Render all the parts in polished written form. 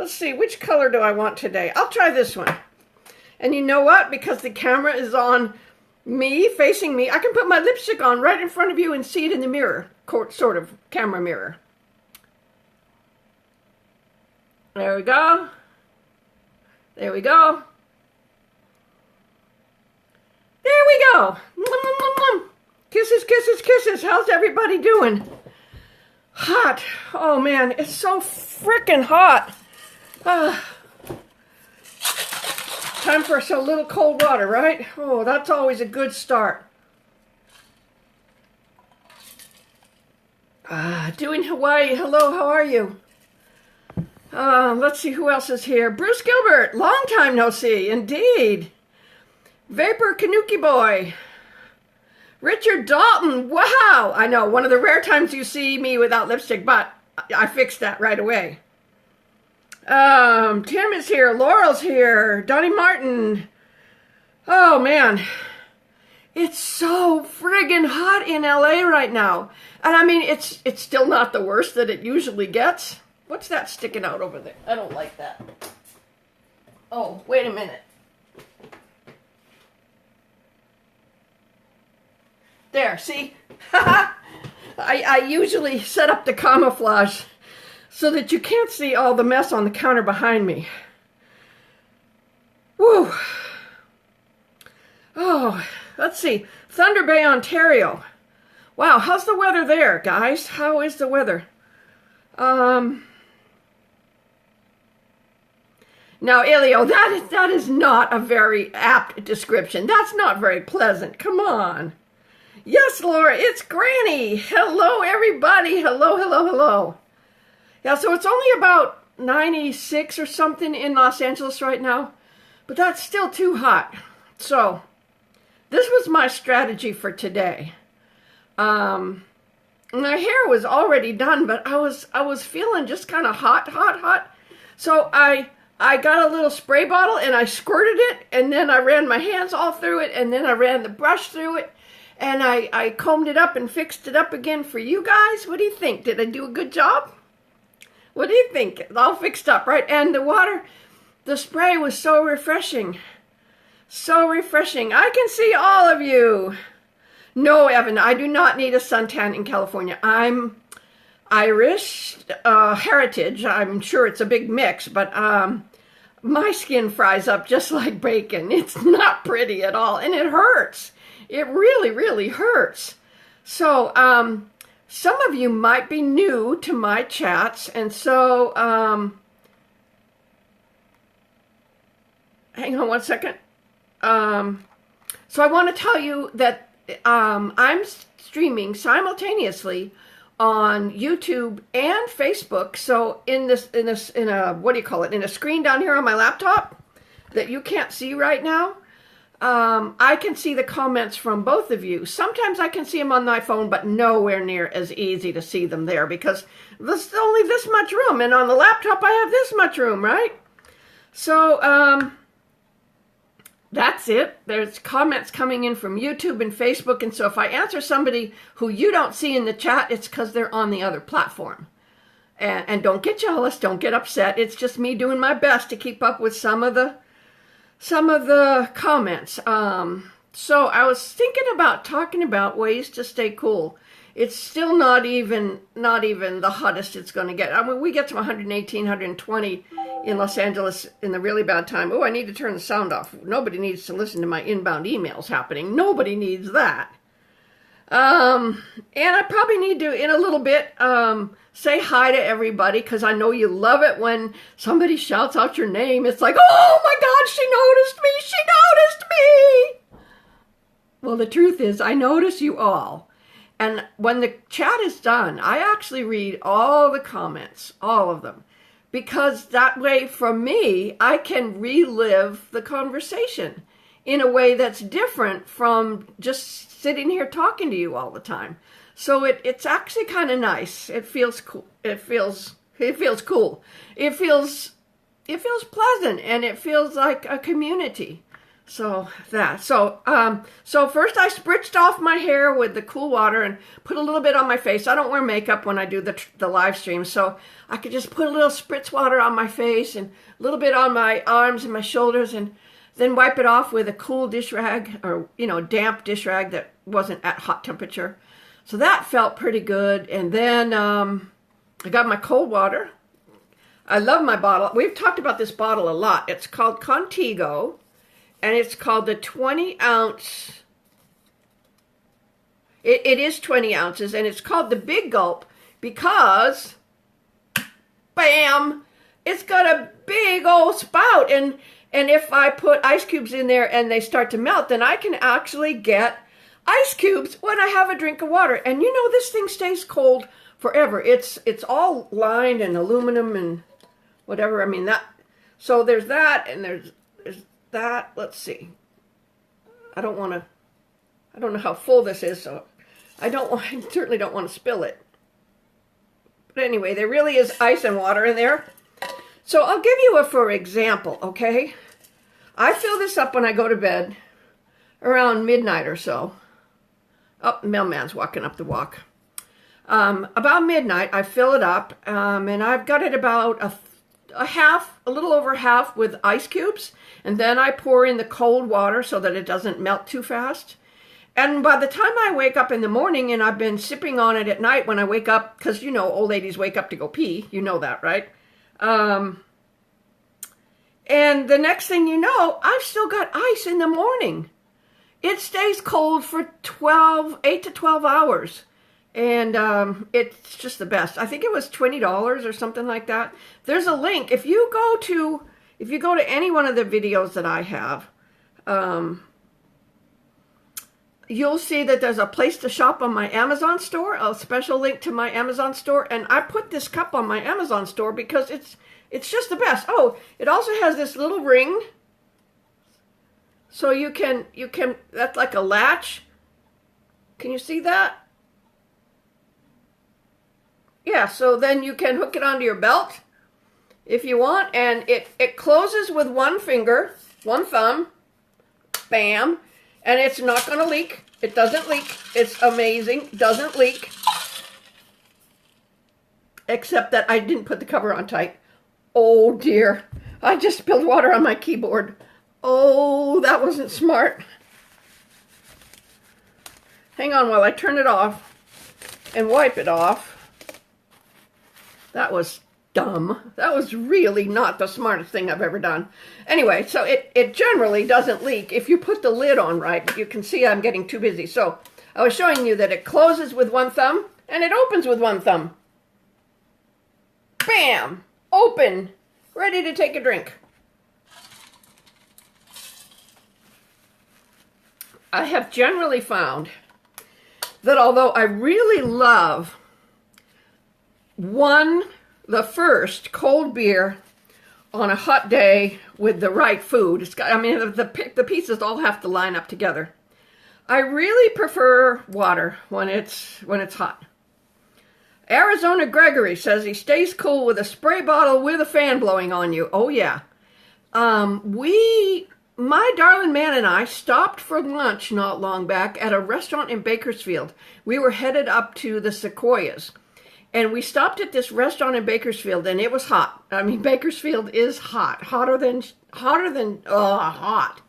Let's see, which color do I want today? I'll try this one. And you know what? Because the camera is on me, facing me, I can put my lipstick on right in front of you and see it in the mirror, sort of camera mirror. There we go. There we go. There we go. Kisses, kisses, kisses. How's everybody doing? Hot. Oh man, it's so freaking hot. Time for a little cold water, right? Oh, that's always a good start. Doing Hawaii. Hello, how are you? Let's see who else is here. Bruce Gilbert, long time no see, indeed. Vapor Kanuki Boy. Richard Dalton, wow. I know, one of the rare times you see me without lipstick, but I fixed that right away. Tim is here. Laurel's here. Donnie Martin. Oh, man. It's so friggin' hot in LA right now. And I mean, it's still not the worst that it usually gets. What's that sticking out over there? I don't like that. Oh, wait a minute. There, see? I usually set up the camouflage so that you can't see all the mess on the counter behind me. Woo! Oh, let's see. Thunder Bay, Ontario. Wow, how's the weather there, guys? How is the weather? Now, Elio, that is not a very apt description. That's not very pleasant. Come on. Yes, Laura, it's Granny. Hello, everybody. Hello, hello, hello. Yeah, so it's only about 96 or something in Los Angeles right now, but that's still too hot. So this was my strategy for today. My hair was already done, but I was feeling just kind of hot. So I got a little spray bottle and I squirted it, and then I ran my hands all through it, and then I ran the brush through it, and I combed it up and fixed it up again for you guys. What do you think? Did I do a good job? What do you think? It's all fixed up, right? And the water, the spray was so refreshing. So refreshing. I can see all of you. No, Evan, I do not need a suntan in California. I'm Irish heritage. I'm sure it's a big mix, but my skin fries up just like bacon. It's not pretty at all, and it hurts. It really, really hurts. So, some of you might be new to my chats, and so, hang on one second. So I want to tell you that I'm streaming simultaneously on YouTube and Facebook. So in a what do you call it? In a screen down here on my laptop that you can't see right now, I can see the comments from both of you. Sometimes I can see them on my phone, but nowhere near as easy to see them there because there's only this much room, and on the laptop I have this much room, right? So that's it. There's comments coming in from YouTube and Facebook, and so if I answer somebody who you don't see in the chat, it's because they're on the other platform. And don't get jealous, don't get upset. It's just me doing my best to keep up with some of the comments. So I was thinking about talking about ways to stay cool. It's still not even the hottest it's going to get. I mean, we get to 118, 120 in Los Angeles in the really bad time. Oh, I need to turn the sound off. Nobody needs to listen to my inbound emails happening. Nobody needs that. And I probably need to, in a little bit, say hi to everybody, because I know you love it when somebody shouts out your name. It's like, oh my God, she noticed me. She noticed me. Well, the truth is, I notice you all. And when the chat is done, I actually read all the comments, all of them. Because that way, for me, I can relive the conversation in a way that's different from just sitting here talking to you all the time. So it's actually kind of nice. It feels cool. It feels cool. It feels pleasant, and it feels like a community. So so first I spritzed off my hair with the cool water and put a little bit on my face. I don't wear makeup when I do the live stream, so I could just put a little spritz water on my face and a little bit on my arms and my shoulders, and then wipe it off with a cool dish rag, or damp dish rag that wasn't at hot temperature. So that felt pretty good. And then I got my cold water. I love my bottle. We've talked about this bottle a lot. It's called Contigo. And it's called the 20-ounce. It is 20 ounces, and it's called the Big Gulp because, bam, it's got a big old spout. And if I put ice cubes in there and they start to melt, then I can actually get ice cubes when I have a drink of water. And this thing stays cold forever. It's all lined and aluminum and whatever. I mean, so there's that, and there's that. Let's see. I don't know how full this is, so I certainly don't want to spill it. But anyway, there really is ice and water in there. So I'll give you for example, okay? I fill this up when I go to bed around midnight or so. Oh, the mailman's walking up the walk. About midnight, I fill it up, and I've got it about a little over half with ice cubes, and then I pour in the cold water so that it doesn't melt too fast. And by the time I wake up in the morning, and I've been sipping on it at night when I wake up, because old ladies wake up to go pee, that, right? And the next thing you know, I've still got ice in the morning. It stays cold for 8 to 12 hours. And it's just the best. I think it was $20 or something like that. There's a link. If you go to any one of the videos that I have, you'll see that there's a place to shop on my Amazon store, a special link to my Amazon store. And I put this cup on my Amazon store because it's just the best. Oh, it also has this little ring. So you can, that's like a latch. Can you see that? Yeah, so then you can hook it onto your belt if you want, and it closes with one finger, one thumb, bam, and it's not going to leak. It doesn't leak. It's amazing. Doesn't leak. Except that I didn't put the cover on tight. Oh dear. I just spilled water on my keyboard. Oh, that wasn't smart. Hang on while I turn it off and wipe it off. That was dumb. That was really not the smartest thing I've ever done. Anyway, so it generally doesn't leak if you put the lid on right. You can see I'm getting too busy. So I was showing you that it closes with one thumb and it opens with one thumb. Bam! Open. Ready to take a drink. I have generally found that although I really love the first cold beer on a hot day with the right food, the pieces all have to line up together. I really prefer water when it's hot. Arizona Gregory says he stays cool with a spray bottle with a fan blowing on you. Oh yeah. My darling man and I stopped for lunch not long back at a restaurant in Bakersfield. We were headed up to the Sequoias. And we stopped at this restaurant in Bakersfield, and it was hot. I mean, Bakersfield is hot. Hotter than hot.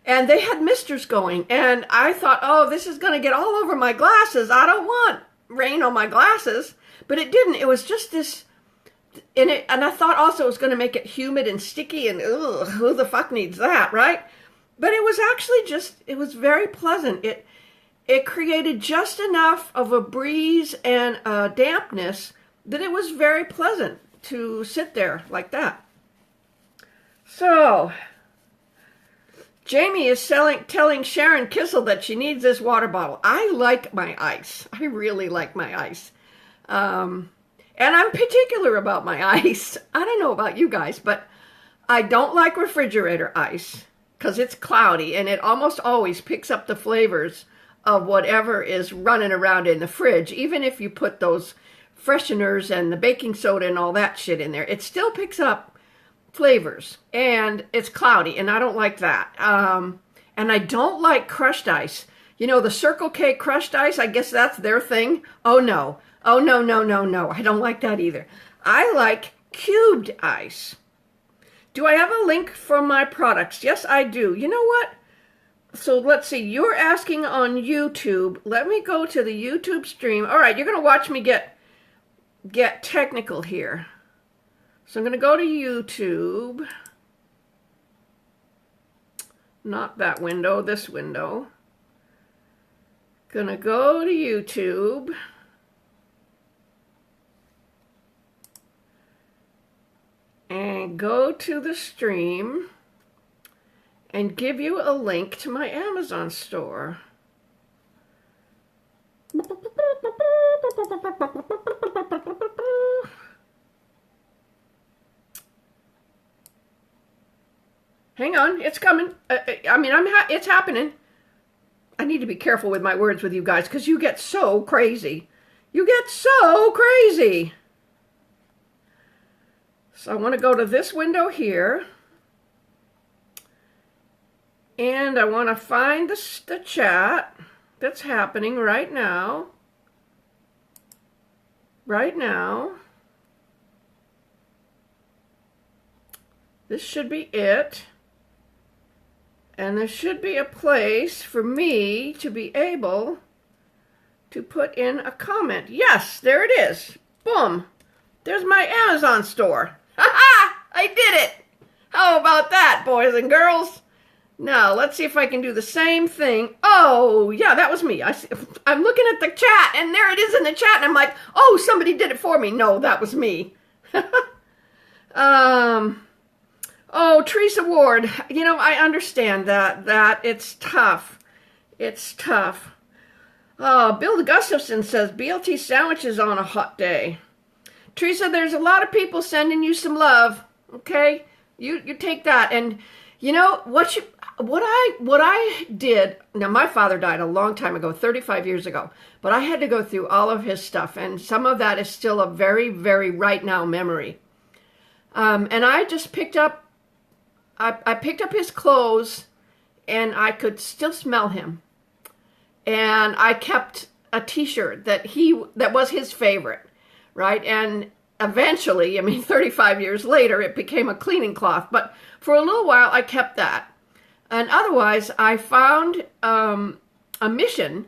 And they had misters going. And I thought, oh, this is going to get all over my glasses. I don't want rain on my glasses. But it didn't. It was just this... And I thought also it was going to make it humid and sticky, and ugh, who the fuck needs that, right? But it was actually it was very pleasant. It created just enough of a breeze and a dampness that it was very pleasant to sit there like that. So, Jamie is telling Sharon Kissel that she needs this water bottle. I like my ice. I really like my ice. And I'm particular about my ice. I don't know about you guys, but I don't like refrigerator ice because it's cloudy and it almost always picks up the flavors of whatever is running around in the fridge. Even if you put those fresheners and the baking soda and all that shit in there, it still picks up flavors, and it's cloudy, and I don't like that. And I don't like crushed ice. You know, the Circle K crushed ice, I guess that's their thing. Oh no. Oh no, no, no, no. I don't like that either. I like cubed ice. Do I have a link for my products? Yes, I do. You know what? So let's see. You're asking on YouTube. Let me go to the YouTube stream. All right, you're going to watch me get technical here. So I'm going to go to YouTube. Not that window, this window. Gonna go to YouTube. And go to the stream and give you a link to my Amazon store. Hang on, it's coming. I mean, it's happening. I need to be careful with my words with you guys because you get so crazy. You get so crazy. So I want to go to this window here. And I want to find the chat that's happening right now. Right now. This should be it. And there should be a place for me to be able to put in a comment. Yes, there it is. Boom. There's my Amazon store. Ha ha! I did it! How about that, boys and girls? Now, let's see if I can do the same thing. Oh, yeah, that was me. I'm looking at the chat, and there it is in the chat, and I'm like, oh, somebody did it for me. No, that was me. Oh, Teresa Ward, you know, I understand that it's tough. It's tough. Oh, Bill Gustafson says, BLT sandwiches on a hot day. Teresa, there's a lot of people sending you some love, okay? You take that. And, you know, what I did, now my father died a long time ago, 35 years ago, but I had to go through all of his stuff, and some of that is still a very, very right now memory. And I just picked up, I picked up his clothes, and I could still smell him. And I kept a t-shirt that was his favorite, right? And eventually, I mean, 35 years later, it became a cleaning cloth. But for a little while, I kept that. And otherwise, I found a mission,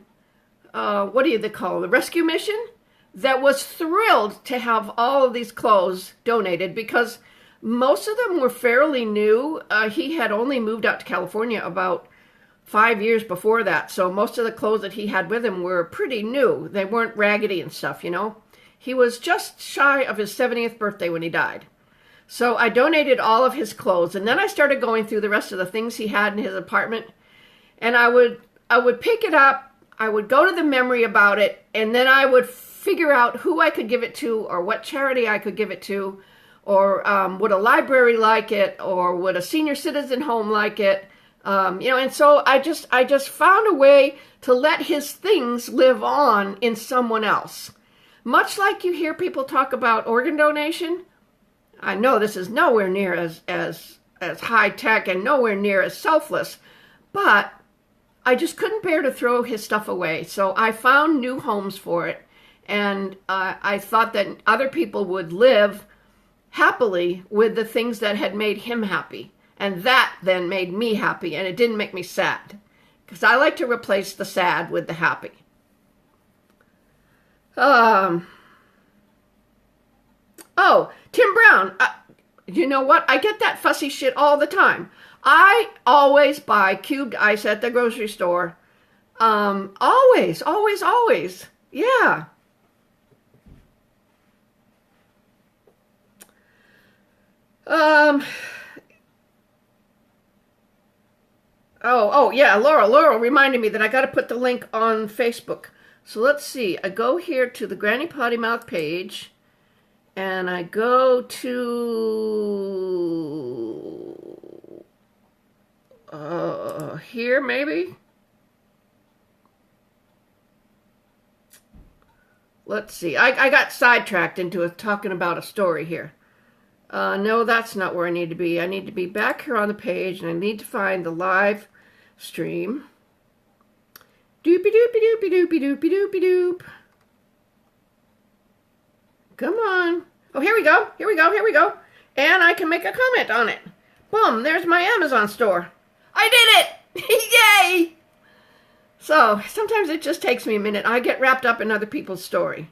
what do they call it? The rescue mission, that was thrilled to have all of these clothes donated because most of them were fairly new. He had only moved out to California about 5 years before that. So most of the clothes that he had with him were pretty new. They weren't raggedy and stuff, you know. He was just shy of his 70th birthday when he died. So I donated all of his clothes. And then I started going through the rest of the things he had in his apartment. And I would pick it up. I would go to the memory about it. And then I would figure out who I could give it to or what charity I could give it to. Or would a library like it? Or would a senior citizen home like it? You know, and so I just found a way to let his things live on in someone else. Much like you hear people talk about organ donation. I know this is nowhere near as high tech and nowhere near as selfless, but I just couldn't bear to throw his stuff away. So I found new homes for it, and I thought that other people would live happily with the things that had made him happy. And that then made me happy, and it didn't make me sad. Because I like to replace the sad with the happy. Oh, Tim Brown. You know what? I get that fussy shit all the time. I always buy cubed ice at the grocery store. Always, always, always. Yeah. Oh, yeah, Laurel reminded me that I got to put the link on Facebook. So let's see. I go here to the GrannyPottyMouth page, and I go to here maybe. Let's see. I got sidetracked into talking about a story here. No, that's not where I need to be. I need to be back here on the page, and I need to find the live stream. Doopy doopy doopy doopy doopy doopy doop. Come on. Oh, here we go. Here we go. Here we go. And I can make a comment on it. Boom, there's my Amazon store. I did it! Yay! So, sometimes it just takes me a minute. I get wrapped up in other people's story.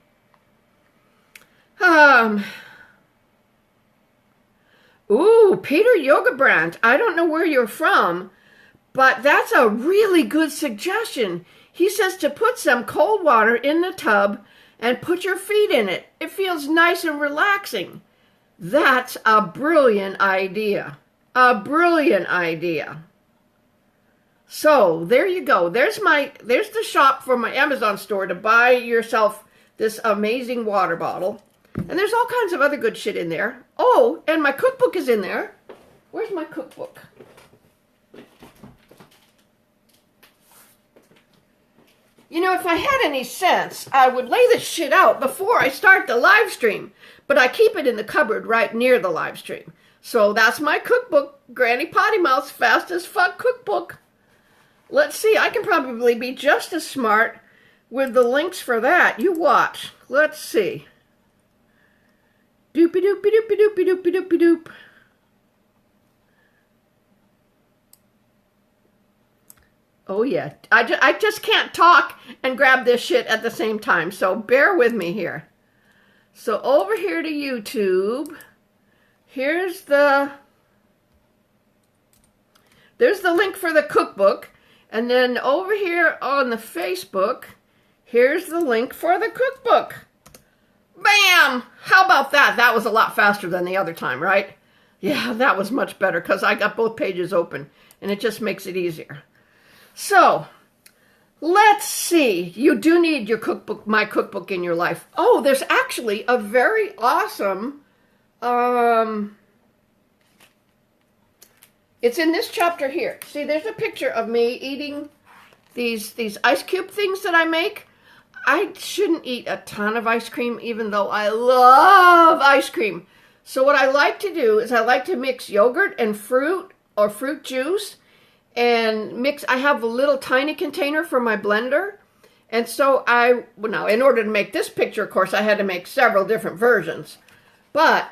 Ooh, Peter Yogabrand. I don't know where you're from, but that's a really good suggestion. He says to put some cold water in the tub and put your feet in it. It feels nice and relaxing. That's a brilliant idea. A brilliant idea. So, there you go. There's the shop for my Amazon store to buy yourself this amazing water bottle. And there's all kinds of other good shit in there. Oh, and my cookbook is in there. Where's my cookbook? You know, if I had any sense, I would lay this shit out before I start the live stream. But I keep it in the cupboard right near the live stream. So that's my cookbook, GrannyPottyMouth's FASTasF cookbook. Let's see, I can probably be just as smart with the links for that. You watch. Let's see. Doopy doopy doopy doopy doopy doopy doop. Oh yeah, I just can't talk and grab this shit at the same time, so bear with me here. So over here to YouTube, there's the link for the cookbook, and then over here on the Facebook, here's the link for the cookbook. Bam! How about that? That was a lot faster than the other time, right? Yeah, that was much better because I got both pages open and it just makes it easier. So, let's see. You do need your cookbook, my cookbook in your life. Oh, there's actually a very awesome, it's in this chapter here. See, there's a picture of me eating these ice cube things that I make. I shouldn't eat a ton of ice cream, even though I love ice cream. So what I like to do is I like to mix yogurt and fruit or fruit juice and mix. I have a little tiny container for my blender. And so now in order to make this picture, of course, I had to make several different versions. But,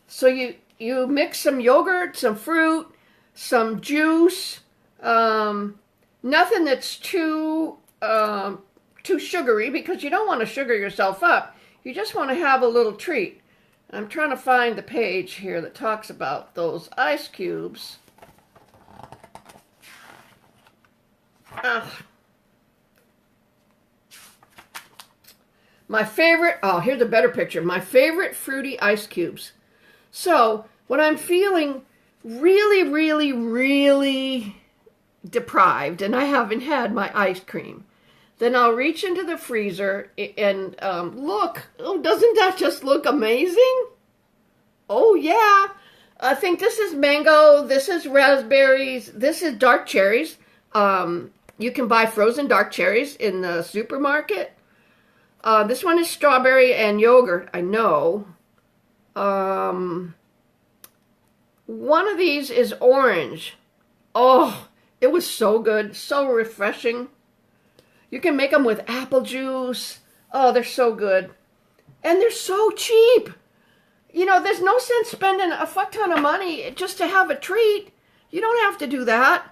so you mix some yogurt, some fruit, some juice, nothing that's too sugary, because you don't want to sugar yourself up. You just want to have a little treat. I'm trying to find the page here that talks about those ice cubes. Ugh. My favorite, oh, here's a better picture. My favorite fruity ice cubes. So, when I'm feeling really, really, really deprived and I haven't had my ice cream, then I'll reach into the freezer and look. Oh, doesn't that just look amazing? Oh, yeah. I think this is mango. This is raspberries. This is dark cherries. You can buy frozen dark cherries in the supermarket. This one is strawberry and yogurt, I know. One of these is orange. Oh, it was so good. So refreshing. You can make them with apple juice. Oh, they're so good. And they're so cheap. You know, there's no sense spending a fuck ton of money just to have a treat. You don't have to do that.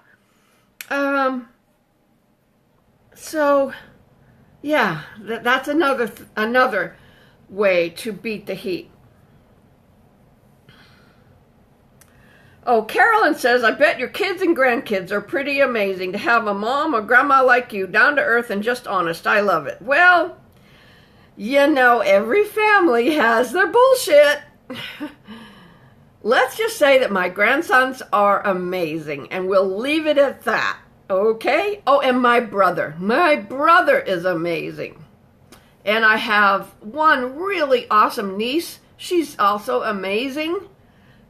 So, yeah, that's another way to beat the heat. Oh, Carolyn says, I bet your kids and grandkids are pretty amazing to have a mom or grandma like you, down to earth and just honest. I love it. Well, you know, every family has their bullshit. Let's just say that my grandsons are amazing, and we'll leave it at that. Okay? Oh, and my brother. My brother is amazing. And I have one really awesome niece. She's also amazing.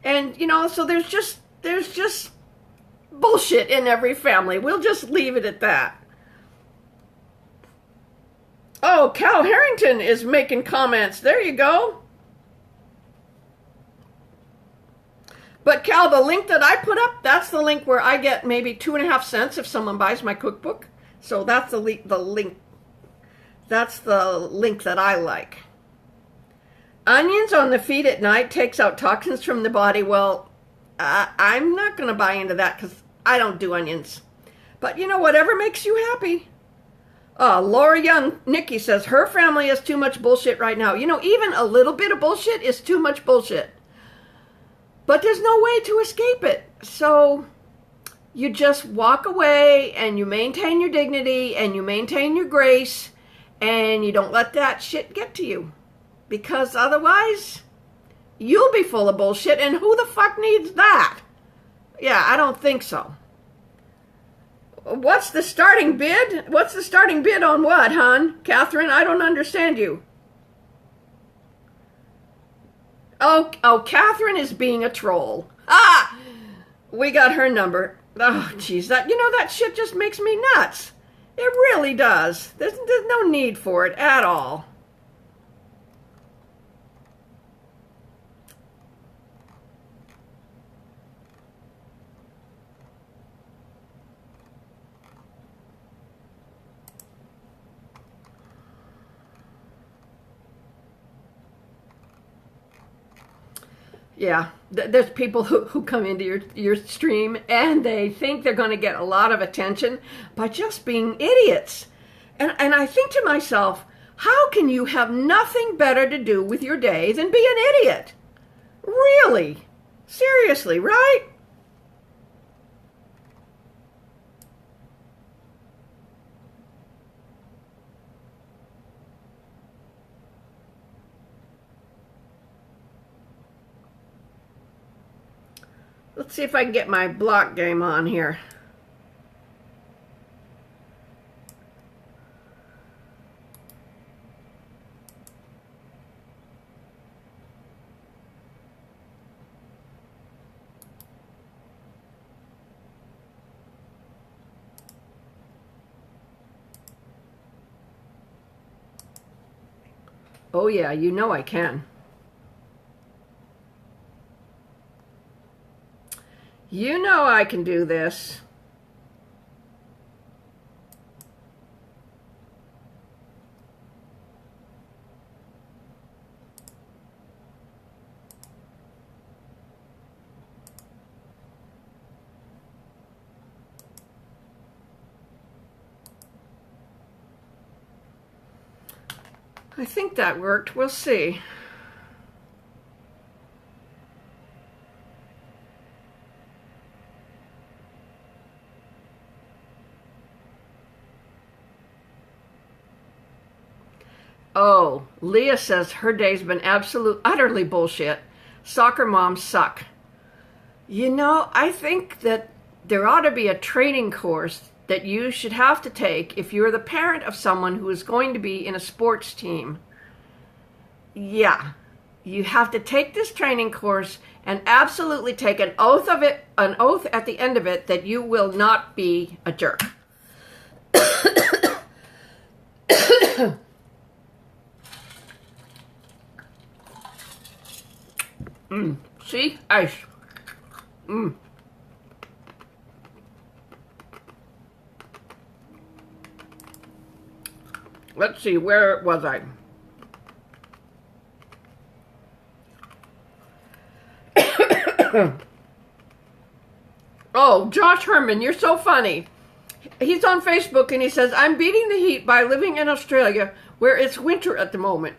And, you know, so there's just bullshit in every family. We'll just leave it at that. Oh, Cal Herrington is making comments. There you go. But Cal, the link that I put up, that's the link where I get maybe 2.5 cents if someone buys my cookbook. So that's the link. That's the link that I like. Onions on the feet at night takes out toxins from the body. Well, I'm not going to buy into that because I don't do onions. But you know, whatever makes you happy. Laura Young, Nikki says her family has too much bullshit right now. You know, even a little bit of bullshit is too much bullshit. But there's no way to escape it. So you just walk away and you maintain your dignity and you maintain your grace and you don't let that shit get to you. Because otherwise, you'll be full of bullshit, and who the fuck needs that? Yeah, I don't think so. What's the starting bid? What's the starting bid on what, hon? Catherine, I don't understand you. Oh, Catherine is being a troll. Ah! We got her number. Oh, jeez, that shit just makes me nuts. It really does. There's no need for it at all. Yeah, there's people who come into your stream and they think they're going to get a lot of attention by just being idiots. And I think to myself, how can you have nothing better to do with your day than be an idiot? Really? Seriously, right? Let's see if I can get my block game on here. Oh yeah, you know I can. You know I can do this. I think that worked. We'll see. Oh, Leah says her day's been utterly bullshit. Soccer moms suck. You know, I think that there ought to be a training course that you should have to take if you're the parent of someone who is going to be in a sports team. Yeah, you have to take this training course and absolutely take an oath at the end of it that you will not be a jerk. See? Ice. Let's see, where was I? Oh, Josh Herman, you're so funny. He's on Facebook and he says, I'm beating the heat by living in Australia where it's winter at the moment.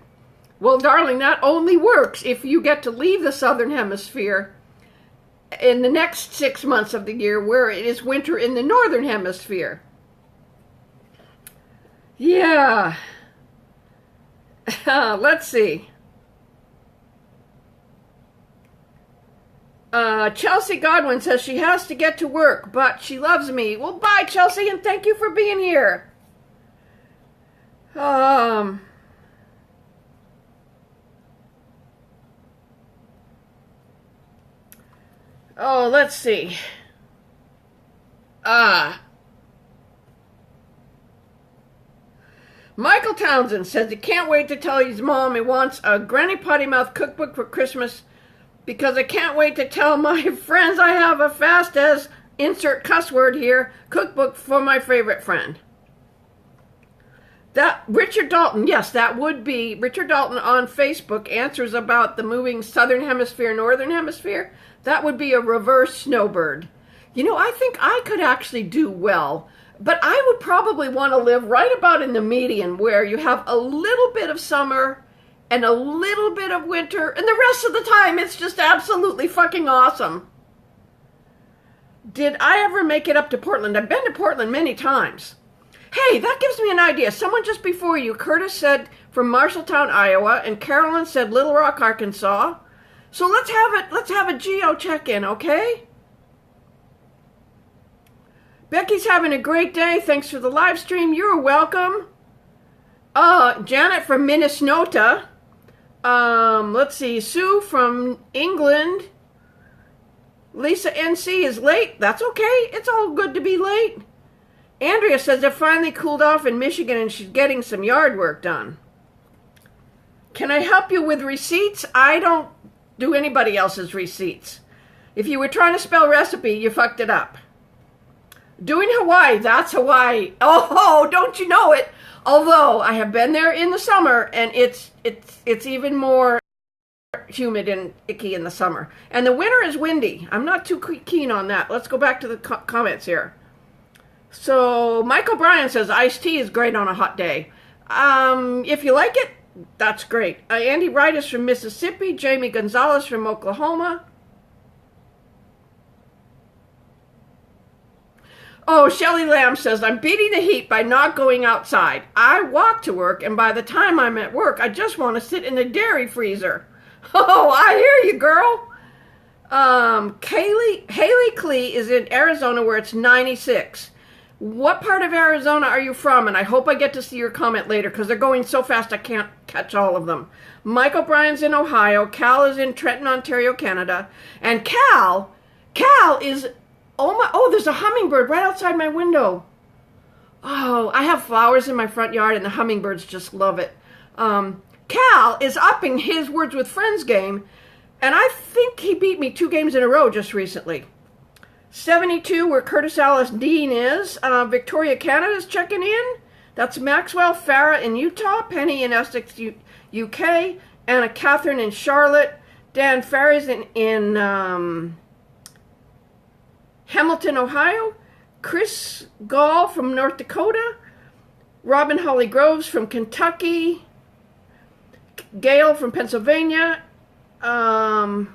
Well, darling, that only works if you get to leave the southern hemisphere in the next 6 months of the year where it is winter in the northern hemisphere. Yeah. Let's see. Chelsea Godwin says she has to get to work, but she loves me. Well, bye, Chelsea, and thank you for being here. Oh, let's see. Michael Townsend says he can't wait to tell his mom he wants a GrannyPottyMouth cookbook for Christmas. because I can't wait to tell my friends I have a FASTasF, insert cuss word here, cookbook for my favorite friend. That Richard Dalton, yes, that would be Richard Dalton on Facebook answers about the moving Southern Hemisphere, Northern Hemisphere. That would be a reverse snowbird. You know, I think I could actually do well, but I would probably want to live right about in the median where you have a little bit of summer and a little bit of winter, and the rest of the time it's just absolutely fucking awesome. Did I ever make it up to Portland? I've been to Portland many times. Hey, that gives me an idea. Someone just before you, Curtis said from Marshalltown, Iowa, and Carolyn said Little Rock, Arkansas. So let's have a geo check-in, okay? Becky's having a great day. Thanks for the live stream. You're welcome. Janet from Minnesota. Let's see. Sue from England. Lisa NC is late. That's okay. It's all good to be late. Andrea says it finally cooled off in Michigan and she's getting some yard work done. Can I help you with receipts? I don't do anybody else's receipts. If you were trying to spell recipe, you fucked it up. Doing Hawaii, that's Hawaii. Oh, don't you know it? Although I have been there in the summer and it's even more humid and icky in the summer. And the winter is windy. I'm not too keen on that. Let's go back to the comments here. So Michael Bryan says iced tea is great on a hot day. If you like it, that's great. Andy Wright is from Mississippi. Jamie Gonzalez from Oklahoma. Oh, Shelley Lamb says, I'm beating the heat by not going outside. I walk to work, and by the time I'm at work, I just want to sit in the dairy freezer. Oh, I hear you, girl. Haley Klee is in Arizona where it's 96. What part of Arizona are you from? And I hope I get to see your comment later because they're going so fast I can't catch all of them. Michael Bryan's in Ohio. Cal is in Trenton, Ontario, Canada. And Cal is, there's a hummingbird right outside my window. Oh, I have flowers in my front yard and the hummingbirds just love it. Cal is upping his Words with Friends game, and I think he beat me 2 games in a row just recently. 72, where Curtis Alice Dean is. Victoria, Canada is checking in. That's Maxwell Farah in Utah, Penny in Essex, UK, Anna Catherine in Charlotte, Dan Ferries in Hamilton, Ohio, Chris Gall from North Dakota, Robin Holly Groves from Kentucky, Gail from Pennsylvania, Amber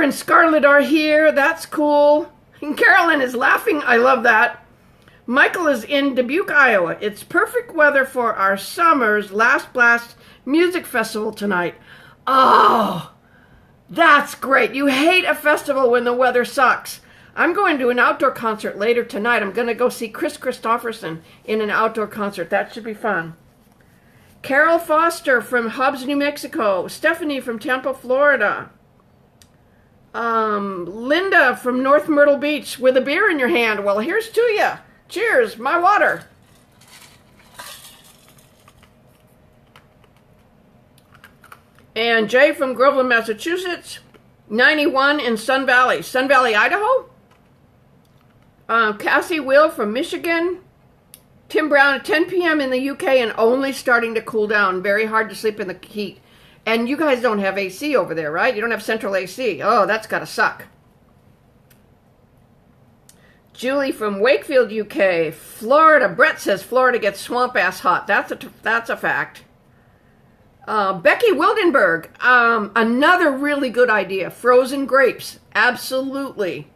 and Scarlett are here. That's cool. And Carolyn is laughing. I love that. Michael is in Dubuque, Iowa. It's perfect weather for our summer's Last Blast music festival tonight. Oh, that's great. You hate a festival when the weather sucks. I'm going to an outdoor concert later tonight. I'm going to go see Chris Christopherson in an outdoor concert. That should be fun. Carol Foster from Hobbs, New Mexico. Stephanie from Tampa, Florida. Linda from North Myrtle Beach with a beer in your hand. Well, here's to you. Cheers, my water. And Jay from Groveland, Massachusetts. 91 in Sun Valley, Idaho. Cassie Will from Michigan. Tim Brown at 10 p.m. in the UK and only starting to cool down. Very hard to sleep in the heat. And you guys don't have AC over there, right? You don't have central AC. Oh, that's got to suck. Julie from Wakefield, UK. Florida. Brett says Florida gets swamp-ass hot. That's a fact. Becky Wildenberg. Another really good idea. Frozen grapes. Absolutely.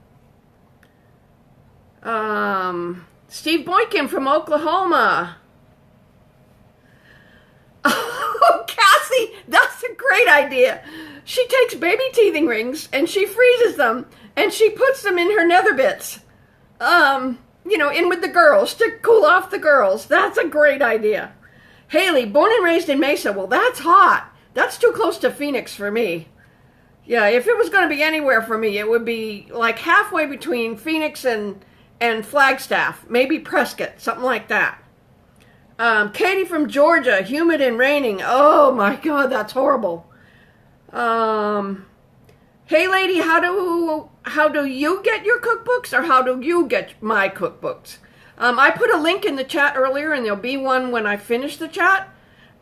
Steve Boykin from Oklahoma. Oh, Cassie, that's a great idea. She takes baby teething rings and she freezes them and she puts them in her nether bits. In with the girls to cool off the girls. That's a great idea. Haley, born and raised in Mesa. Well, that's hot. That's too close to Phoenix for me. Yeah, if it was going to be anywhere for me, it would be like halfway between Phoenix and Flagstaff. Maybe Prescott, something like that. Katie from Georgia, humid and raining. Oh my God, that's horrible. Hey lady, how do you get your cookbooks, or how do you get my cookbooks? I put a link in the chat earlier, and there'll be one when I finish the chat.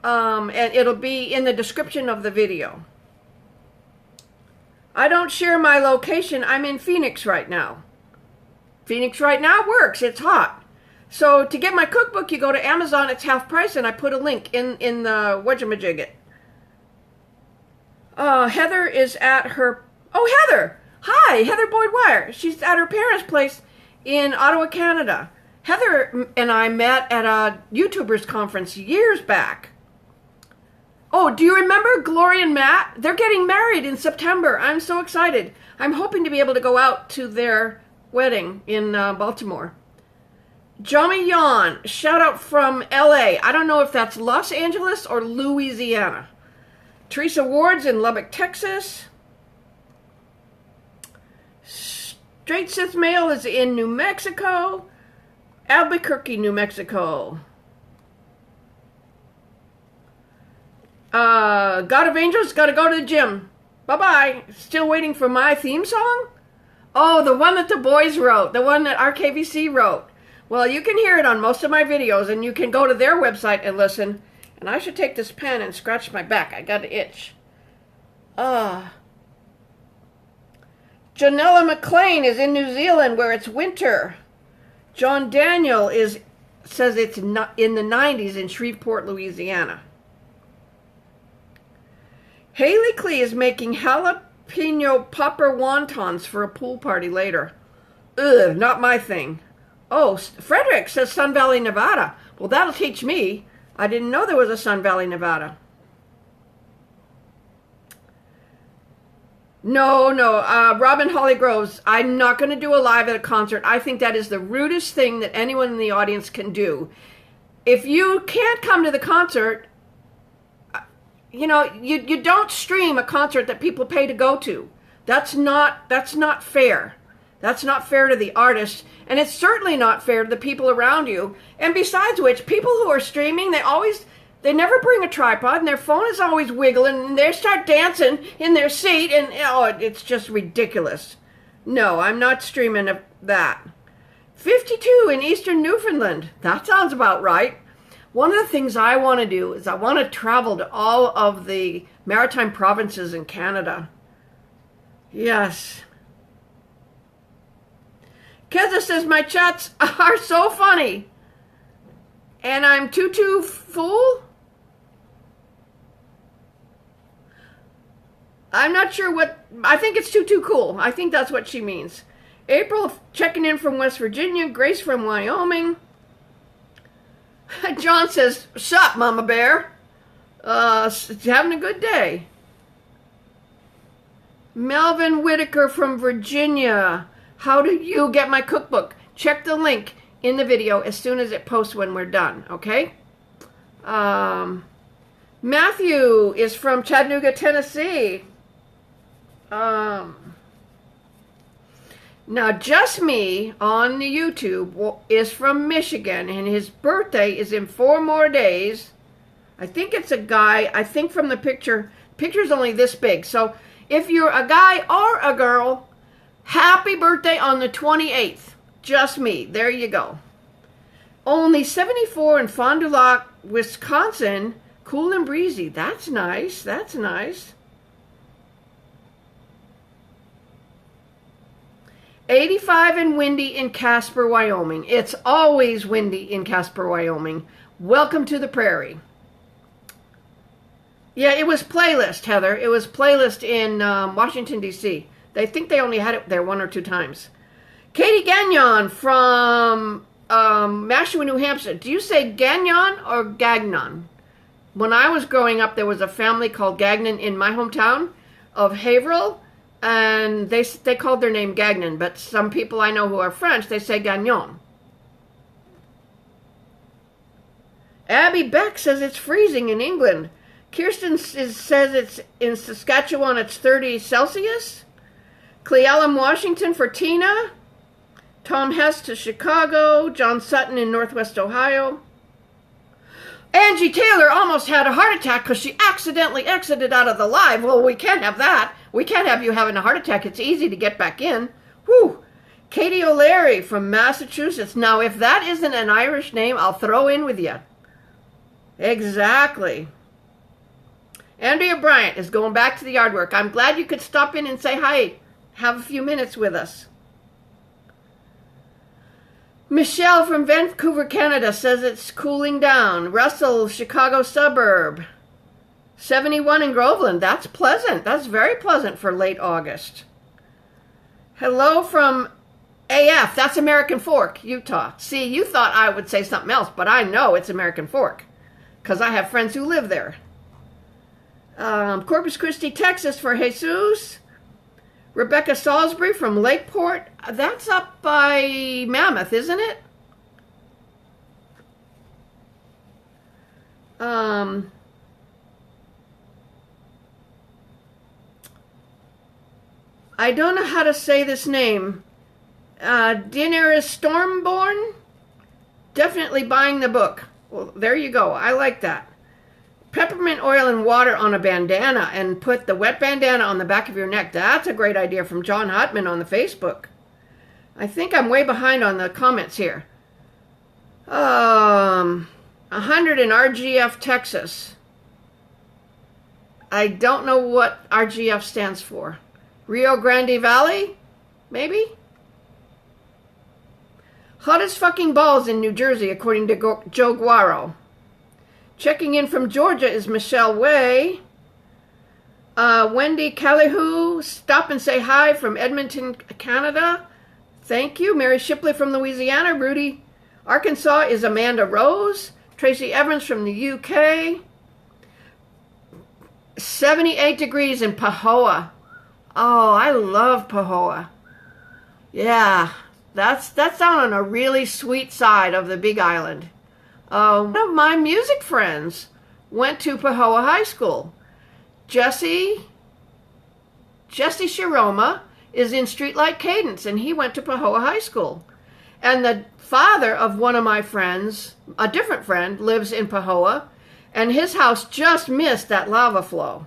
And it'll be in the description of the video. I don't share my location. I'm in Phoenix right now. Phoenix right now works. It's hot. So to get my cookbook, you go to Amazon. It's half price, and I put a link in the whatchamajigget. Heather is at her... Oh, Heather! Hi, Heather Boyd-Wire. She's at her parents' place in Ottawa, Canada. Heather and I met at a YouTubers conference years back. Oh, do you remember Gloria and Matt? They're getting married in September. I'm so excited. I'm hoping to be able to go out to their wedding in Baltimore. Johnnie Yawn, shout out from LA. I don't know if that's Los Angeles or Louisiana. Teresa Ward's in Lubbock, Texas. Straight Sith Mail is in New Mexico. Albuquerque, New Mexico. God of Angels, gotta go to the gym. Bye-bye. Still waiting for my theme song? Oh, the one that the boys wrote. The one that RKVC wrote. Well, you can hear it on most of my videos, and you can go to their website and listen. And I should take this pen and scratch my back. I got an itch. Janella McLean is in New Zealand where it's winter. John Daniel says it's not in the 90s in Shreveport, Louisiana. Haley Klee is making jalapeno popper wontons for a pool party later. Ugh, not my thing. Oh, Frederick says Sun Valley, Nevada. Well, that'll teach me. I didn't know there was a Sun Valley, Nevada. No, Robin Holly Groves, I'm not going to do a live at a concert. I think that is the rudest thing that anyone in the audience can do. If you can't come to the concert, you know, you don't stream a concert that people pay to go to. That's not fair. That's not fair to the artist, and it's certainly not fair to the people around you. And besides which, people who are streaming, they never bring a tripod, and their phone is always wiggling, and they start dancing in their seat, and oh, it's just ridiculous. No, I'm not streaming that. 52 in Eastern Newfoundland. That sounds about right. One of the things I want to do is I want to travel to all of the maritime provinces in Canada. Yes. Keza says, my chats are so funny. And I'm too full? I'm not sure what... I think it's too cool. I think that's what she means. April checking in from West Virginia. Grace from Wyoming. John says, sup, Mama Bear? Having a good day. Melvin Whitaker from Virginia. How do you get my cookbook? Check the link in the video as soon as it posts when we're done, okay? Matthew is from Chattanooga, Tennessee. Now, Just Me on the YouTube is from Michigan, and his birthday is in 4 more days. I think it's a guy. I think from the picture's only this big. So if you're a guy or a girl, happy birthday on the 28th. Just Me. There you go. Only 74 in Fond du Lac, Wisconsin. Cool and breezy. That's nice. That's nice. 85 and windy in Casper, Wyoming. It's always windy in Casper, Wyoming. Welcome to the prairie. Yeah, it was playlist, Heather. It was playlist in Washington, D.C. They think they only had it there 1 or 2 times. Katie Gagnon from Nashua, New Hampshire. Do you say Gagnon or Gagnon? When I was growing up, there was a family called Gagnon in my hometown of Haverhill, and they called their name Gagnon, but some people I know who are French, they say Gagnon. Abby Beck says it's freezing in England. Kirsten says it's in Saskatchewan, it's 30 Celsius. Cleellum, Washington for Tina. Tom Hess to Chicago. John Sutton in Northwest Ohio. Angie Taylor almost had a heart attack because she accidentally exited out of the live. Well, we can't have that. We can't have you having a heart attack. It's easy to get back in. Whew. Katie O'Leary from Massachusetts. Now, if that isn't an Irish name, I'll throw in with you. Exactly. Andrea Bryant is going back to the yard work. I'm glad you could stop in and say hi. Have a few minutes with us. Michele from Vancouver, Canada says it's cooling down. Russell, Chicago suburb. 71 in Groveland. That's pleasant. That's very pleasant for late August. Hello from AF. That's American Fork, Utah. See, you thought I would say something else, but I know it's American Fork because I have friends who live there. Corpus Christi, Texas for Jesus. Rebecca Salisbury from Lakeport. That's up by Mammoth, isn't it? I don't know how to say this name. Daenerys Stormborn? Definitely buying the book. Well, there you go. I like that. Peppermint oil and water on a bandana and put the wet bandana on the back of your neck. That's a great idea from John Hutman on the Facebook. I think I'm way behind on the comments here. 100 in RGF, Texas. I don't know what RGF stands for. Rio Grande Valley? Maybe? Hottest fucking balls in New Jersey, according to Joe Guaro. Checking in from Georgia is Michelle Way. Wendy Callihu, stop and say hi from Edmonton, Canada. Thank you. Mary Shipley from Louisiana. Rudy, Arkansas is Amanda Rose. Tracy Evans from the UK. 78 degrees in Pahoa. Oh, I love Pahoa. Yeah, that's down on a really sweet side of the Big Island. One of my music friends went to Pahoa High School. Jesse Shiroma is in Streetlight Cadence, and he went to Pahoa High School. And the father of one of my friends, a different friend, lives in Pahoa, and his house just missed that lava flow.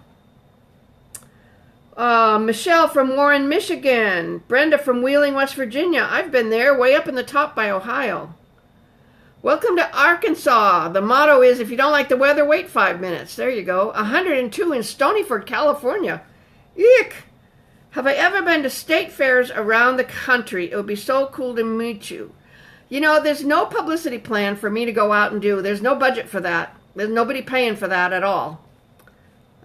Michelle from Warren, Michigan. Brenda from Wheeling, West Virginia. I've been there, way up in the top by Ohio. Welcome to Arkansas. The motto is, if you don't like the weather, wait 5 minutes. There you go. 102 in Stonyford, California. Eek! Have I ever been to state fairs around the country? It would be so cool to meet you. You know, there's no publicity plan for me to go out and do. There's no budget for that. There's nobody paying for that at all.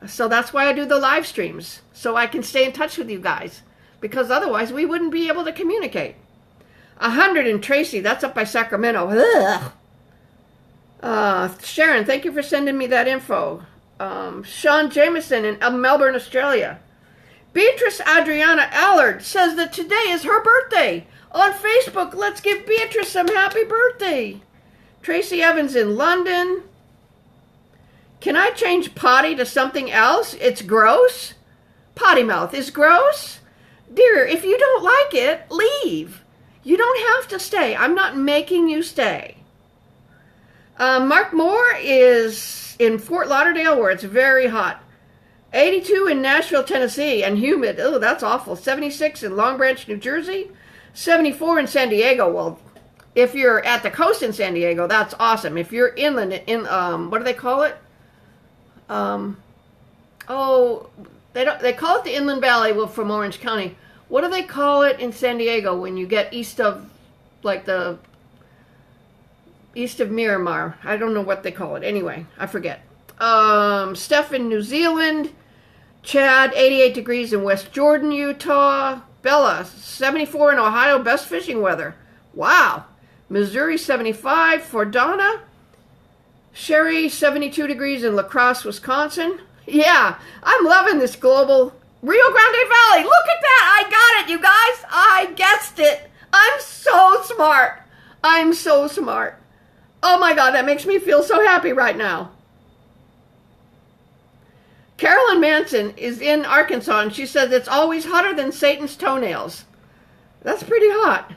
So that's why I do the live streams, so I can stay in touch with you guys, because otherwise we wouldn't be able to communicate. 100 in Tracy, that's up by Sacramento. Sharon, thank you for sending me that info. Sean Jameson in Melbourne, Australia. Beatrice Adriana Allard says that today is her birthday. On Facebook, let's give Beatrice some happy birthday. Tracy Evans in London. Can I change potty to something else? It's gross. Potty mouth is gross. Dear, if you don't like it, leave. You don't have to stay. I'm not making you stay. Mark Moore is in Fort Lauderdale, where it's very hot. 82 in Nashville, Tennessee, and humid. Oh, that's awful. 76 in Long Branch, New Jersey. 74 in San Diego. Well, if you're at the coast in San Diego, that's awesome. If you're inland, what do they call it? They call it the Inland Valley from Orange County. What do they call it in San Diego when you get east of, east of Miramar? I don't know what they call it. Anyway, I forget. Steph in New Zealand. Chad, 88 degrees in West Jordan, Utah. Bella, 74 in Ohio, best fishing weather. Wow. Missouri, 75 for Donna. Sherry, 72 degrees in La Crosse, Wisconsin. Yeah, I'm loving this global Rio Grande Valley. Look at that. I got it, you guys. I guessed it. I'm so smart. I'm so smart. Oh my God, that makes me feel so happy right now. Carolyn Manson is in Arkansas, and she says it's always hotter than Satan's toenails. That's pretty hot.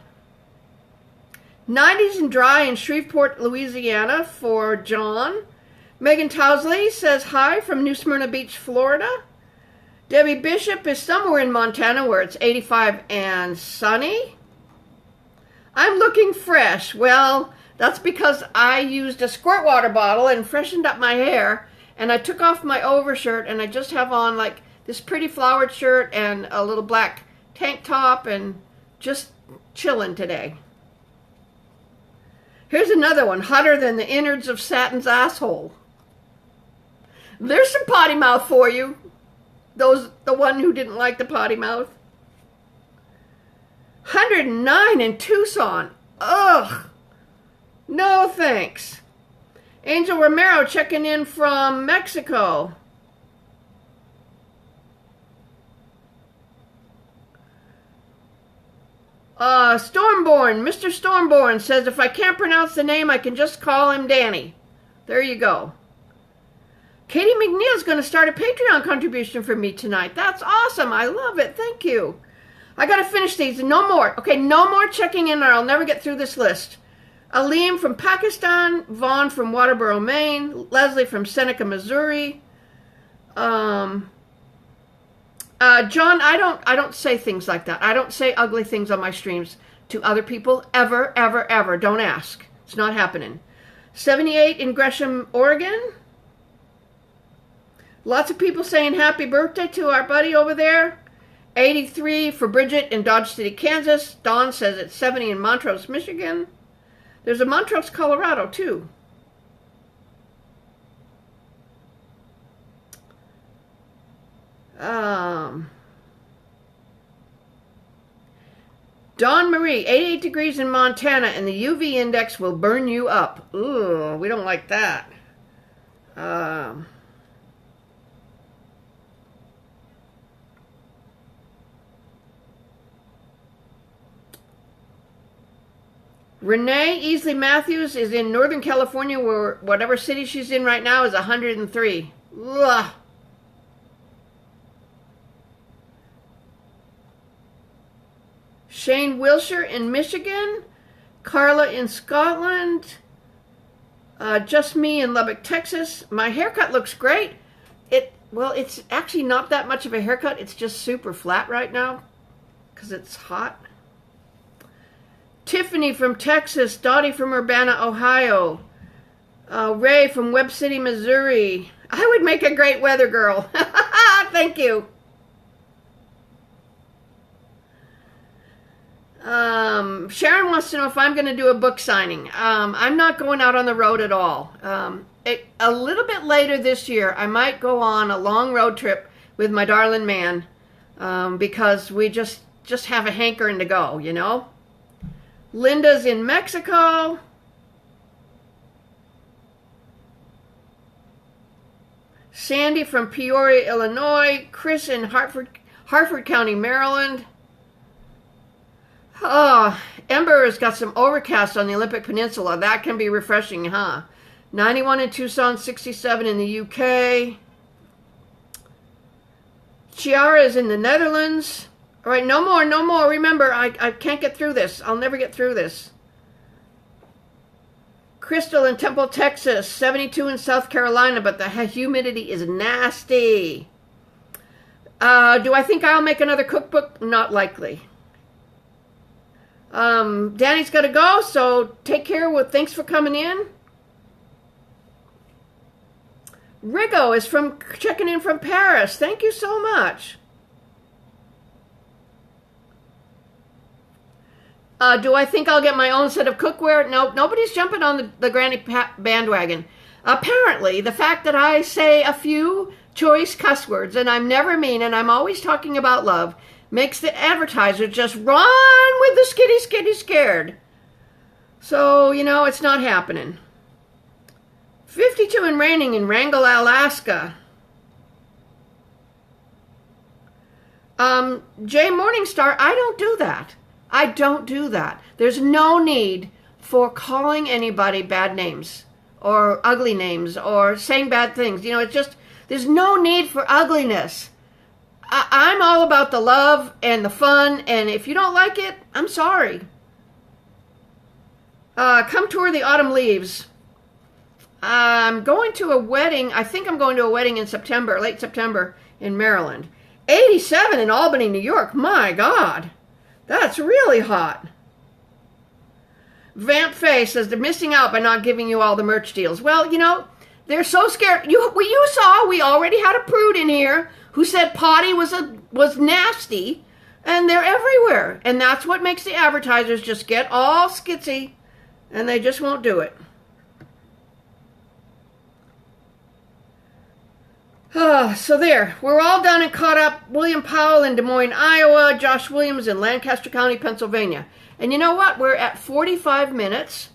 90s and dry in Shreveport, Louisiana for John. Megan Towsley says hi from New Smyrna Beach, Florida. Debbie Bishop is somewhere in Montana where it's 85 and sunny. I'm looking fresh. Well, that's because I used a squirt water bottle and freshened up my hair, and I took off my overshirt, and I just have on like this pretty flowered shirt and a little black tank top, and just chilling today. Here's another one, hotter than the innards of Satin's asshole. There's some potty mouth for you. The one who didn't like the potty mouth. 109 in Tucson. Ugh. No thanks. Angel Romero checking in from Mexico. Stormborn, Mr. Stormborn says if I can't pronounce the name, I can just call him Danny. There you go. Katie McNeil's going to start a Patreon contribution for me tonight. That's awesome. I love it. Thank you. I got to finish these. No more. Okay, no more checking in or I'll never get through this list. Aleem from Pakistan. Vaughn from Waterboro, Maine. Leslie from Seneca, Missouri. John, I don't say things like that. I don't say ugly things on my streams to other people. Ever, ever, ever. Don't ask. It's not happening. 78 in Gresham, Oregon. Lots of people saying happy birthday to our buddy over there. 83 for Bridget in Dodge City, Kansas. Dawn says it's 70 in Montrose, Michigan. There's a Montrose, Colorado, too. Dawn Marie, 88 degrees in Montana, and the UV index will burn you up. Ooh, we don't like that. Renee Easley Matthews is in Northern California, where whatever city she's in right now is 103. Ugh. Shane Wilshire in Michigan. Carla in Scotland. Just me in Lubbock, Texas. My haircut looks great. Well, it's actually not that much of a haircut. It's just super flat right now because it's hot. Tiffany from Texas, Dottie from Urbana, Ohio, Ray from Webb City, Missouri. I would make a great weather girl. Thank you. Sharon wants to know if I'm going to do a book signing. I'm not going out on the road at all. A little bit later this year, I might go on a long road trip with my darling man because we just have a hankering to go, you know. Linda's in Mexico. Sandy from Peoria, Illinois. Chris in Hartford County, Maryland. Oh, Ember has got some overcast on the Olympic Peninsula. That can be refreshing, huh? 91 in Tucson, 67 in the UK. Chiara is in the Netherlands. All right, no more, no more. Remember, I can't get through this. I'll never get through this. Crystal in Temple, Texas. 72 in South Carolina, but the humidity is nasty. Do I think I'll make another cookbook? Not likely. Danny's got to go, so take care. Well, thanks for coming in. Rigo is checking in from Paris. Thank you so much. Do I think I'll get my own set of cookware? Nope, nobody's jumping on the Granny bandwagon. Apparently, the fact that I say a few choice cuss words, and I'm never mean, and I'm always talking about love, makes the advertiser just run with the skitty scared. So, you know, it's not happening. 52 and raining in Wrangell, Alaska. Jay Morningstar, I don't do that. I don't do that. There's no need for calling anybody bad names or ugly names or saying bad things. You know, it's just, there's no need for ugliness. I'm all about the love and the fun, and if you don't like it, I'm sorry. Come tour the autumn leaves. I'm going to a wedding. I think I'm going to a wedding in September, late September in Maryland. 87 in Albany, New York. My God, that's really hot. Vamp Face says they're missing out by not giving you all the merch deals. Well, you know, they're so scared. You saw we already had a prude in here who said potty was nasty, and they're everywhere. And that's what makes the advertisers just get all skitsy, and they just won't do it. So there, we're all done and caught up. William Powell in Des Moines, Iowa. Josh Williams in Lancaster County, Pennsylvania. And you know what? We're at 45 minutes,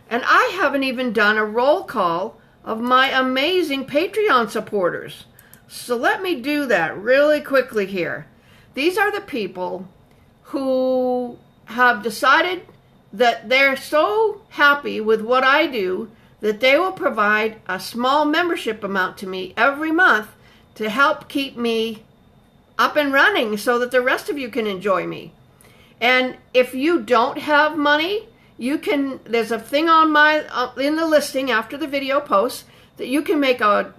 and I haven't even done a roll call of my amazing Patreon supporters. So let me do that really quickly here. These are the people who have decided that they're so happy with what I do that they will provide a small membership amount to me every month to help keep me up and running so that the rest of you can enjoy me. And if you don't have money, you can, there's a thing on in the listing after the video posts that you can make a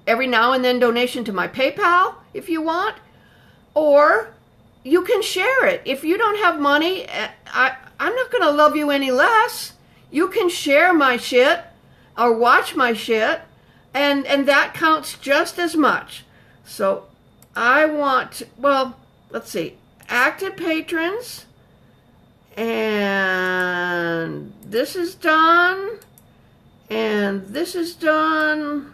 every now and then donation to my PayPal if you want, or you can share it. If you don't have money, I'm not going to love you any less. You can share my shit or watch my shit, and that counts just as much. So I want, well, let's see, active patrons, and this is done, and this is done.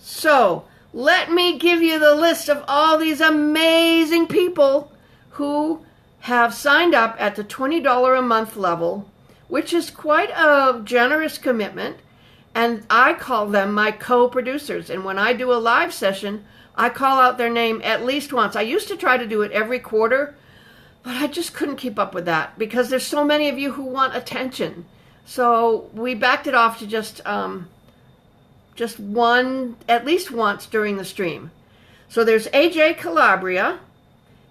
So let me give you the list of all these amazing people who have signed up at the $20 a month level, which is quite a generous commitment, and I call them my co-producers. And when I do a live session, I call out their name at least once. I used to try to do it every quarter, but I just couldn't keep up with that because there's so many of you who want attention. So we backed it off to just one, at least once during the stream. So there's AJ Calabria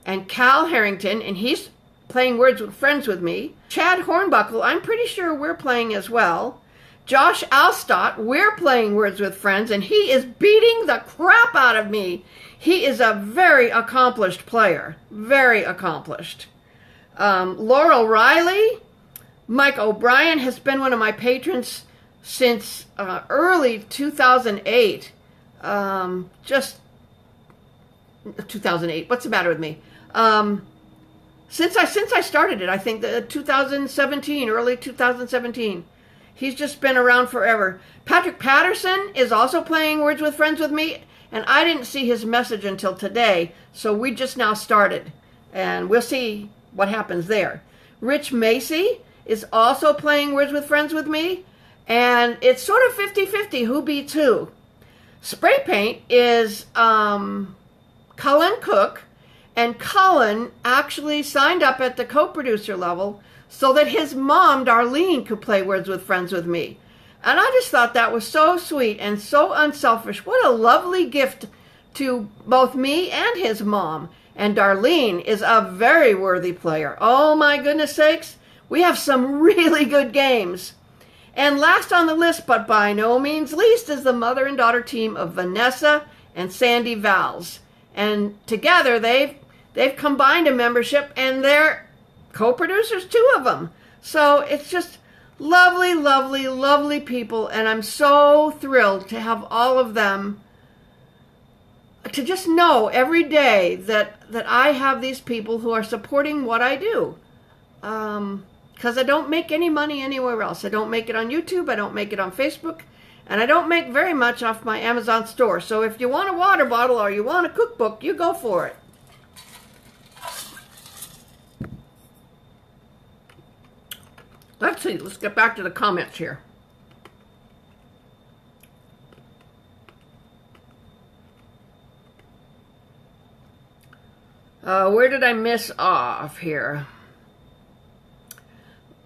and Cal Herrington, and he's playing Words with Friends with me. Chad Hornbuckle, I'm pretty sure we're playing as well. Josh Alstott, we're playing Words with Friends, and he is beating the crap out of me. He is a very accomplished player, very accomplished. Laurel Riley, Mike O'Brien has been one of my patrons since early 2008. Just 2008. What's the matter with me? Since I started it, I think that 2017, early 2017. He's just been around forever. Patrick Patterson is also playing Words with Friends with me, and I didn't see his message until today, so we just now started, and we'll see what happens there. Rich Macy is also playing Words with Friends with me, and it's sort of 50-50 who beats who. Spray Paint is Cullen Cook, and Cullen actually signed up at the co-producer level so that his mom, Darline, could play Words with Friends with me. And I just thought that was so sweet and so unselfish. What a lovely gift to both me and his mom. And Darline is a very worthy player. Oh my goodness sakes, we have some really good games. And last on the list, but by no means least, is the mother and daughter team of Vanessa and Sandy Valls. And together they've combined a membership, and they're co-producers, two of them. So it's just lovely, lovely, lovely people, and I'm so thrilled to have all of them, to just know every day that I have these people who are supporting what I do. Because I don't make any money anywhere else. I don't make it on YouTube, I don't make it on Facebook, and I don't make very much off my Amazon store. So if you want a water bottle or you want a cookbook, you go for it. Let's see, let's get back to the comments here. Where did I miss off here?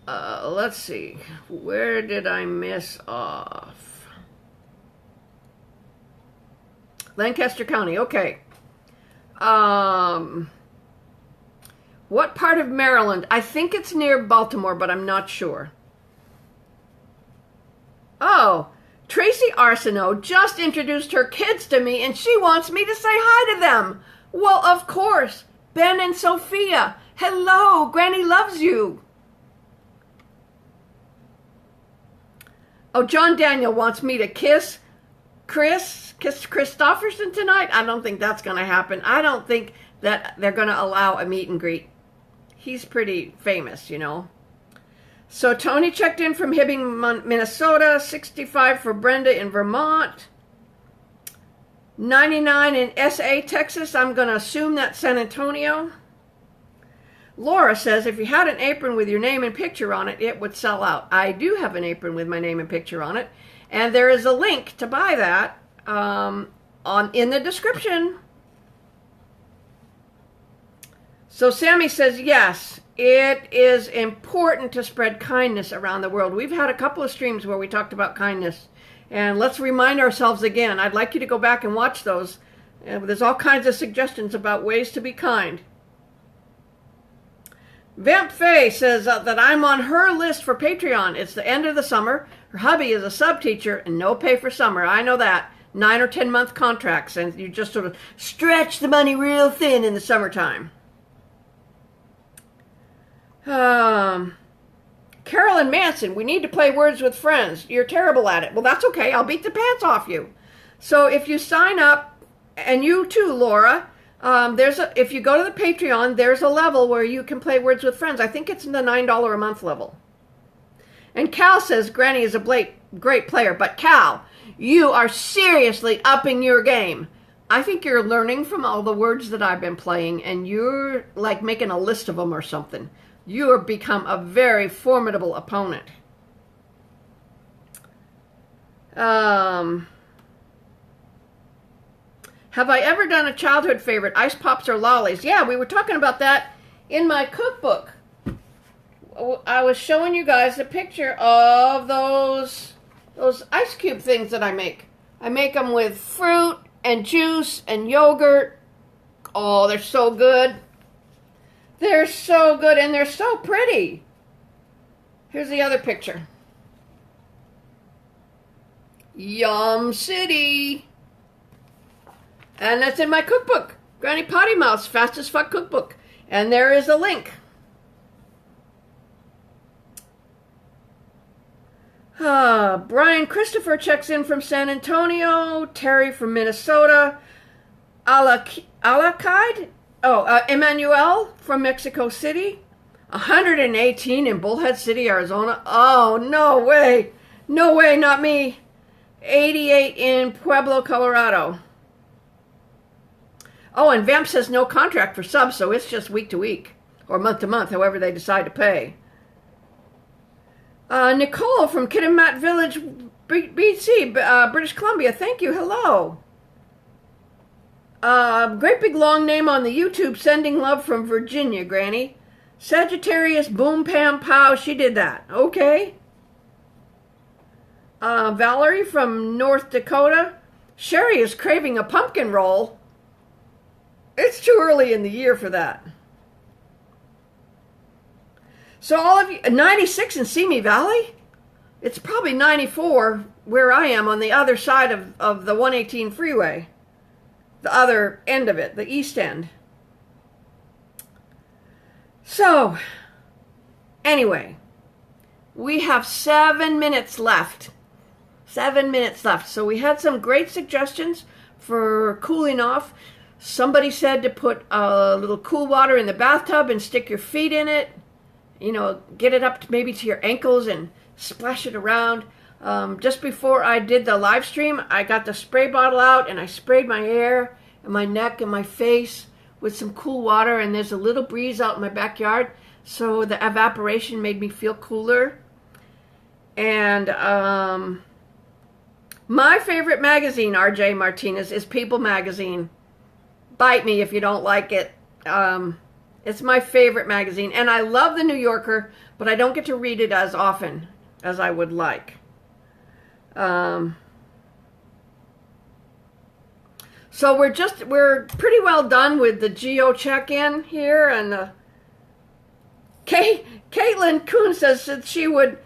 Let's see. Where did I miss off? Lancaster County, okay. What part of Maryland? I think it's near Baltimore, but I'm not sure. Oh, Tracy Arsenault just introduced her kids to me and she wants me to say hi to them. Well, of course. Ben and Sophia. Hello, Granny loves you. Oh, John Daniel wants me to kiss Christofferson tonight. I don't think that's going to happen. I don't think that they're going to allow a meet and greet. He's pretty famous, you know. So Tony checked in from Hibbing, Minnesota. 65 for Brenda in Vermont. 99 in SA, Texas. I'm going to assume that's San Antonio. Laura says, if you had an apron with your name and picture on it, it would sell out. I do have an apron with my name and picture on it. And there is a link to buy that in the description. So Sammy says, yes, it is important to spread kindness around the world. We've had a couple of streams where we talked about kindness. And let's remind ourselves again. I'd like you to go back and watch those. There's all kinds of suggestions about ways to be kind. Vamp Faye says that I'm on her list for Patreon. It's the end of the summer. Her hubby is a sub teacher and no pay for summer. I know that. 9 or 10 month contracts, and you just sort of stretch the money real thin in the summertime. Carolyn Manson, we need to play Words with Friends. You're terrible at it. Well, that's okay. I'll beat the pants off you. So if you sign up, and you too, Laura, if you go to the Patreon, there's a level where you can play Words with Friends. I think it's in the $9 a month level. And Cal says Granny is a great player. But Cal, you are seriously upping your game. I think you're learning from all the words that I've been playing, and you're like making a list of them or something. You have become a very formidable opponent. Have I ever done a childhood favorite, ice pops or lollies? Yeah, we were talking about that in my cookbook. I was showing you guys a picture of those ice cube things that I make. I make them with fruit and juice and yogurt. Oh, they're so good. They're so good and they're so pretty. Here's the other picture. Yum City. And that's in my cookbook, GrannyPottyMouth's FASTasF cookbook. And there is a link. Brian Christopher checks in from San Antonio. Terry from Minnesota. Alakide? Emmanuel from Mexico City. 118 in Bullhead City, Arizona. Oh, no way. No way, not me. 88 in Pueblo, Colorado. Oh, and Vamp says no contract for subs, so it's just week to week. Or month to month, however they decide to pay. Nicole from Kitimat Village, BC, British Columbia. Thank you. Hello. Great big long name on the YouTube. Sending love from Virginia, Granny. Sagittarius, boom, pam, pow. She did that. Okay. Valerie from North Dakota. Sherry is craving a pumpkin roll. It's too early in the year for that. So all of you, 96 in Simi Valley? It's probably 94 where I am on the other side of the 118 freeway. The other end of it, the east end. So, anyway, we have 7 minutes left. 7 minutes left. So we had some great suggestions for cooling off. Somebody said to put a little cool water in the bathtub and stick your feet in it. You know, get it up to maybe to your ankles and splash it around. Just before I did the live stream, I got the spray bottle out and I sprayed my hair and my neck and my face with some cool water, and there's a little breeze out in my backyard, so the evaporation made me feel cooler. And my favorite magazine, RJ Martinez, is People Magazine. Bite me if you don't like it. It's my favorite magazine, and I love the New Yorker, but I don't get to read it as often as I would like. So we're pretty well done with the geo check-in here, and Caitlin Kuhn says that she would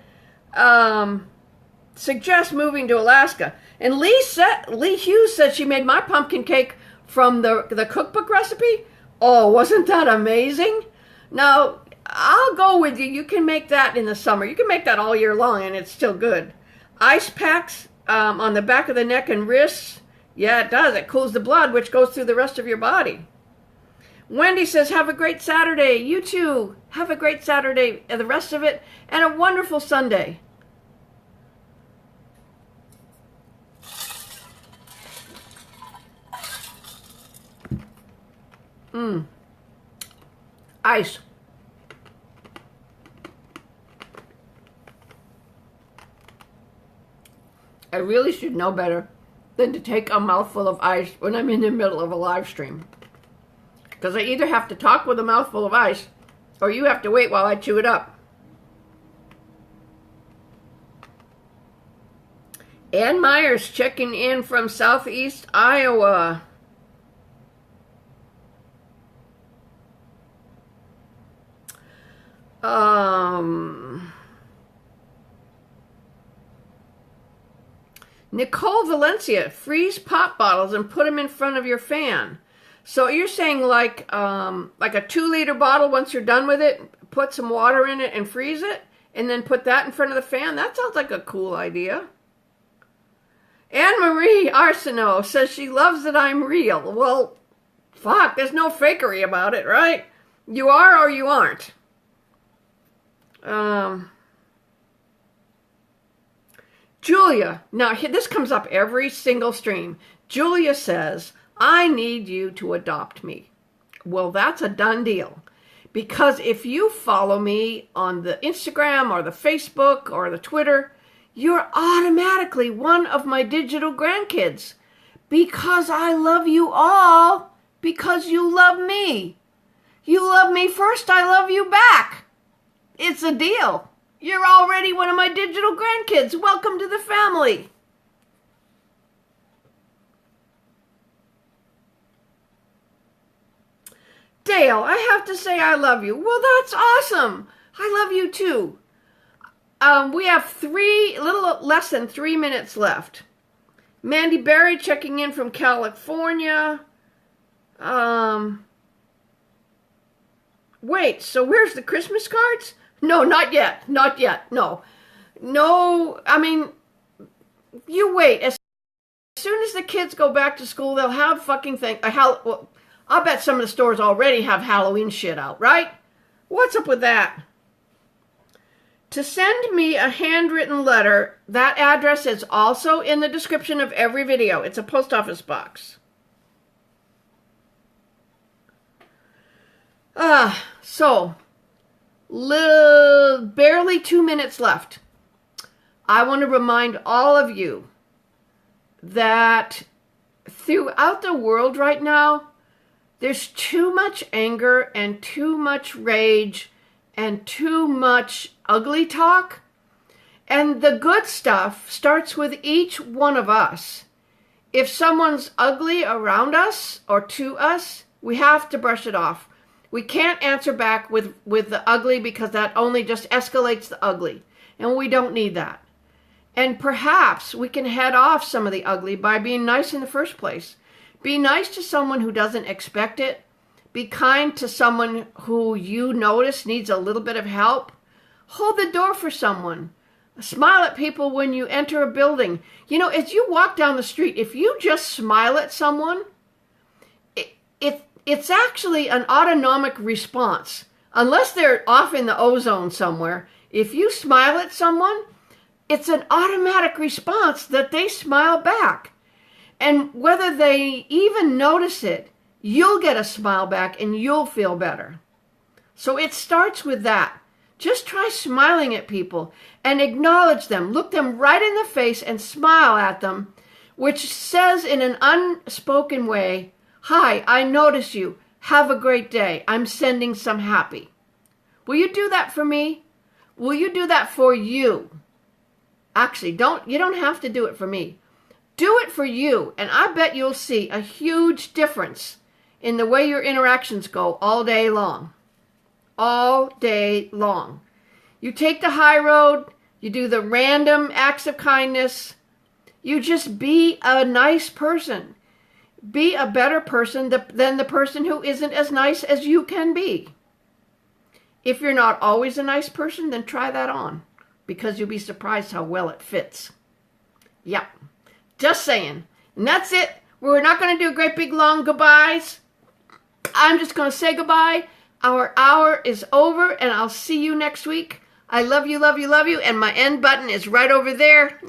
suggest moving to Alaska. And Lee Hughes said she made my pumpkin cake from the cookbook recipe. Oh, wasn't that amazing? Now, I'll go with you. You can make that in the summer. You can make that all year long, and it's still good. Ice packs on the back of the neck and wrists. Yeah, it does. It cools the blood, which goes through the rest of your body. Wendy says, have a great Saturday. You too. Have a great Saturday, and the rest of it, and a wonderful Sunday. Ice. I really should know better than to take a mouthful of ice when I'm in the middle of a live stream. Because I either have to talk with a mouthful of ice, or you have to wait while I chew it up. Ann Myers checking in from Southeast Iowa. Nicole Valencia, freeze pop bottles and put them in front of your fan. So you're saying like a 2-liter bottle, once you're done with it, put some water in it and freeze it, and then put that in front of the fan? That sounds like a cool idea. Anne-Marie Arsenault says she loves that I'm real. Well, fuck, there's no fakery about it, right? You are or you aren't. Julia, now this comes up every single stream. Julia says, I need you to adopt me. Well, that's a done deal. Because if you follow me on the Instagram or the Facebook or the Twitter, you're automatically one of my digital grandkids. Because I love you all. Because you love me. You love me first, I love you back. It's a deal. You're already one of my digital grandkids. Welcome to the family. Dale, I have to say I love you. Well, that's awesome. I love you too. We have little less than 3 minutes left. Mandy Berry checking in from California. Wait, so where's the Christmas cards? No, not yet. Not yet. No. No, I mean, you wait. As soon as the kids go back to school, they'll have fucking thing. Well, I'll bet some of the stores already have Halloween shit out, right? What's up with that? To send me a handwritten letter, that address is also in the description of every video. It's a post office box. So, barely 2 minutes left. I want to remind all of you that throughout the world right now, there's too much anger and too much rage and too much ugly talk. And the good stuff starts with each one of us. If someone's ugly around us or to us, we have to brush it off. We can't answer back with the ugly because that only just escalates the ugly. And we don't need that. And perhaps we can head off some of the ugly by being nice in the first place. Be nice to someone who doesn't expect it. Be kind to someone who you notice needs a little bit of help. Hold the door for someone. Smile at people when you enter a building. You know, as you walk down the street, if you just smile at someone, it's actually an autonomic response. Unless they're off in the ozone somewhere, if you smile at someone, it's an automatic response that they smile back. And whether they even notice it, you'll get a smile back and you'll feel better. So it starts with that. Just try smiling at people and acknowledge them. Look them right in the face and smile at them, which says in an unspoken way, hi, I notice you. Have a great day. I'm sending some happy. Will you do that for me? Will you do that for you? Actually, you don't have to do it for me. Do it for you, and I bet you'll see a huge difference in the way your interactions go all day long. All day long. You take the high road, You do the random acts of kindness. You just be a nice person. Be a better person than the person who isn't as nice as you can be. If you're not always a nice person, then try that on, because you'll be surprised how well it fits. Yep. Just saying. And that's it. We're not going to do great big long goodbyes. I'm just going to say goodbye. Our hour is over, and I'll see you next week. I love you, love you, love you, and my end button is right over there.